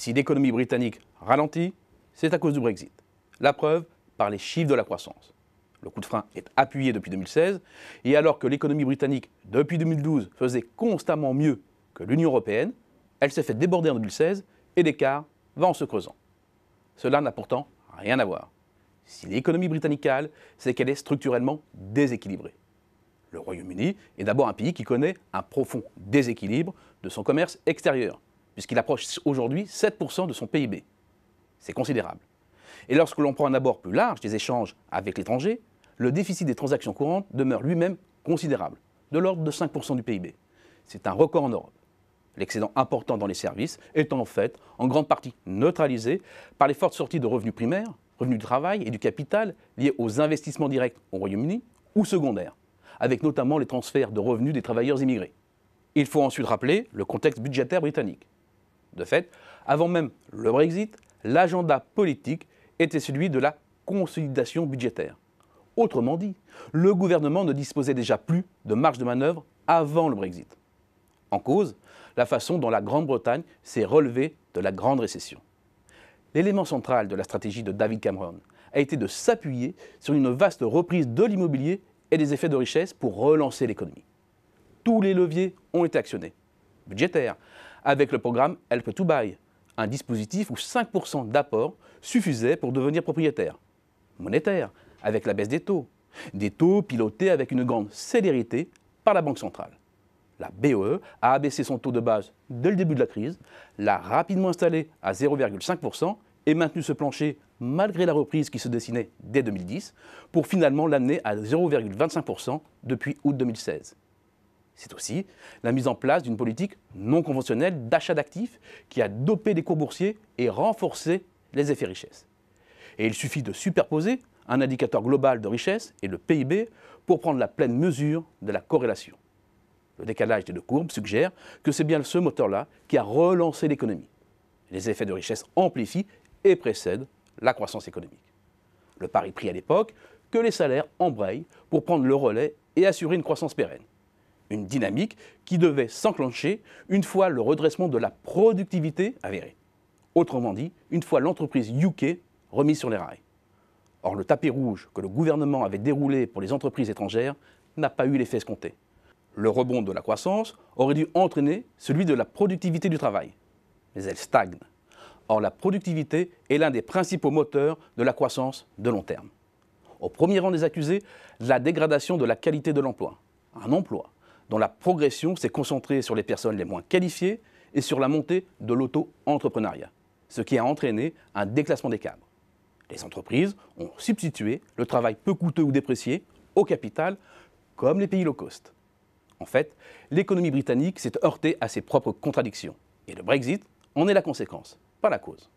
Si l'économie britannique ralentit, c'est à cause du Brexit. La preuve par les chiffres de la croissance. Le coup de frein est appuyé depuis 2016, et alors que l'économie britannique, depuis 2012, faisait constamment mieux que l'Union européenne, elle s'est fait déborder en 2016 et l'écart va en se creusant. Cela n'a pourtant rien à voir. Si l'économie britannique cale, c'est qu'elle est structurellement déséquilibrée. Le Royaume-Uni est d'abord un pays qui connaît un profond déséquilibre de son commerce extérieur, puisqu'il approche aujourd'hui 7% de son PIB. C'est considérable. Et lorsque l'on prend un abord plus large des échanges avec l'étranger, le déficit des transactions courantes demeure lui-même considérable, de l'ordre de 5% du PIB. C'est un record en Europe. L'excédent important dans les services est en fait en grande partie neutralisé par les fortes sorties de revenus primaires, revenus du travail et du capital liés aux investissements directs au Royaume-Uni ou secondaires, avec notamment les transferts de revenus des travailleurs immigrés. Il faut ensuite rappeler le contexte budgétaire britannique. De fait, avant même le Brexit, l'agenda politique était celui de la consolidation budgétaire. Autrement dit, le gouvernement ne disposait déjà plus de marge de manœuvre avant le Brexit. En cause, la façon dont la Grande-Bretagne s'est relevée de la grande récession. L'élément central de la stratégie de David Cameron a été de s'appuyer sur une vaste reprise de l'immobilier et des effets de richesse pour relancer l'économie. Tous les leviers ont été actionnés. Budgétaire, avec le programme Help to Buy, un dispositif où 5% d'apport suffisait pour devenir propriétaire. Monétaire, avec la baisse des taux pilotés avec une grande célérité par la Banque centrale. La BOE a abaissé son taux de base dès le début de la crise, l'a rapidement installé à 0,5% et maintenu ce plancher malgré la reprise qui se dessinait dès 2010, pour finalement l'amener à 0,25% depuis août 2016. C'est aussi la mise en place d'une politique non conventionnelle d'achat d'actifs qui a dopé les cours boursiers et renforcé les effets richesse. Et il suffit de superposer un indicateur global de richesse et le PIB pour prendre la pleine mesure de la corrélation. Le décalage des deux courbes suggère que c'est bien ce moteur-là qui a relancé l'économie. Les effets de richesse amplifient et précèdent la croissance économique. Le pari pris à l'époque, que les salaires embrayent pour prendre le relais et assurer une croissance pérenne. Une dynamique qui devait s'enclencher une fois le redressement de la productivité avéré. Autrement dit, une fois l'entreprise UK remise sur les rails. Or, le tapis rouge que le gouvernement avait déroulé pour les entreprises étrangères n'a pas eu l'effet escompté. Le rebond de la croissance aurait dû entraîner celui de la productivité du travail. Mais elle stagne. Or, la productivité est l'un des principaux moteurs de la croissance de long terme. Au premier rang des accusés, la dégradation de la qualité de l'emploi. Un emploi dont la progression s'est concentrée sur les personnes les moins qualifiées et sur la montée de l'auto-entrepreneuriat, ce qui a entraîné un déclassement des cadres. Les entreprises ont substitué le travail peu coûteux ou déprécié au capital, comme les pays low cost. En fait, l'économie britannique s'est heurtée à ses propres contradictions. Et le Brexit en est la conséquence, pas la cause.